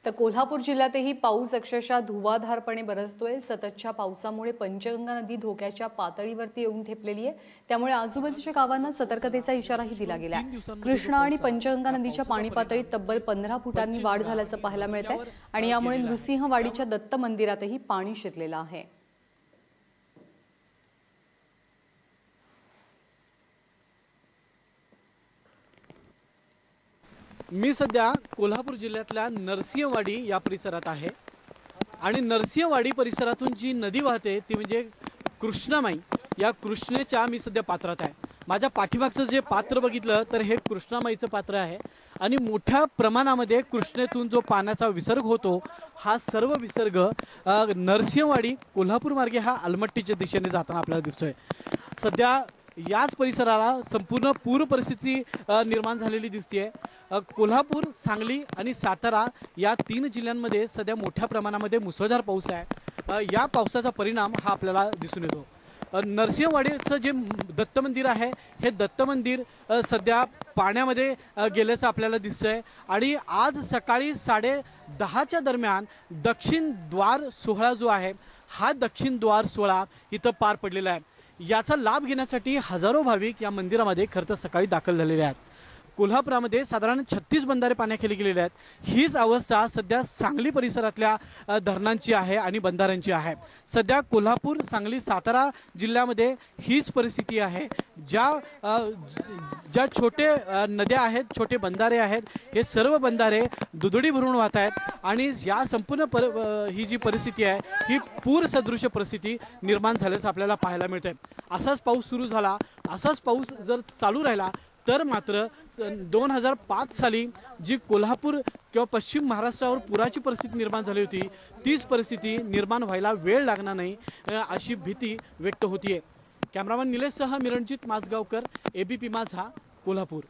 तर कोल्हापूर जिल्ह्यातही पाऊस अक्षरशः धुवाधारपणे बरसतोय। सततच्या पावसामुळे पंचगंगा नदी धोक्याच्या पातळीवरती येऊन ठेपलेली आहे। त्यामुळे आजूबाजूच्या गावांना सतर्कतेचा इशाराही दिला गेला। कृष्णा आणि पंचगंगा नदीच्या पाणी पातळीत तब्बल 15 फुटांनी वाढ झाल्याचं पाहायला मिळतंय आणि यामुळे नृसिंहवाडीच्या दत्त मंदिरातही पाणी शिरलेलं आहे। मी सध्या कोल्हापूर जिल्ह्यातल्या नरसिंहवाडी या परिसरात आहे आणि नरसिंहवाडी परिसरातून जी नदी वाहते ती म्हणजे कृष्णामाई। या कृष्णेच्या मी सध्या पात्रात आहे। माझ्या पाठीमागचं जे पात्र बघितलं तर हे कृष्णामाईचं पात्र आहे आणि मोठ्या प्रमाणामध्ये कृष्णेतून जो पाण्याचा विसर्ग होतो हा सर्व विसर्ग नरसिंहवाडी कोल्हापूर मार्गे हा अलमट्टीच्या दिशेने जाताना आपल्याला दिसतोय। सध्या याच परिसराला संपूर्ण पूर परिस्थिती निर्माण झालेली दिसते। कोल्हापूर, सांगली आणि सातारा या 3 जिल्ह्यांमध्ये सध्या मोठ्या प्रमाणामध्ये मुसळधार पाऊस आहे। या पावसाचा परिणाम हा आपल्याला दिसून येतो। नरसिंहवाडीचं जे दत्त मंदिर आहे हे दत्त मंदिर सध्या पाण्यामध्ये गेल्याचं आपल्याला दिसतंय आणि आज सकाळी 10:30च्या दरम्यान दक्षिण द्वार सोहळा जो आहे हा दक्षिण द्वार सोहळा इथं पार पडलेला आहे। याचा लाभ घेण्यासाठी हजारो भाविक या मंदिरामध्ये खरं तर सकाळी दाखल झालेले आहेत। कोल्हापुरामध्ये साधारण 36 बंधारे पाण्याखाली गेलेले आहेत। हीच अवस्था सध्या सांगली परिसरातल्या धरणांची आहे आणि बंधाऱ्यांची आहे। सध्या कोल्हापूर, सांगली, सातारा जिल्ह्यामध्ये हीच परिस्थिती आहे। ज्या छोटे नद्या आहेत, छोटे बंधारे आहेत, हे सर्व बंधारे दुधडी भरून वाहत आहेत आणि या संपूर्ण ही जी परिस्थिती आहे ही पूर सदृश परिस्थिती निर्माण झाल्याचं आपल्याला पाहायला मिळते। असाच पाऊस सुरू झाला, असाच पाऊस जर चालू राहिला तर मात्र 2005 साली जी कोल्हापूर किंवा पश्चिम महाराष्ट्रावर पुराची परिस्थिती निर्माण झाली होती तीच परिस्थिती निर्माण व्हायला वेळ लागणार नाही अशी भीती व्यक्त होतीये। कॅमेरामन निलेशसह मिरणजित माजगावकर, एबीपी माझा, कोल्हापूर।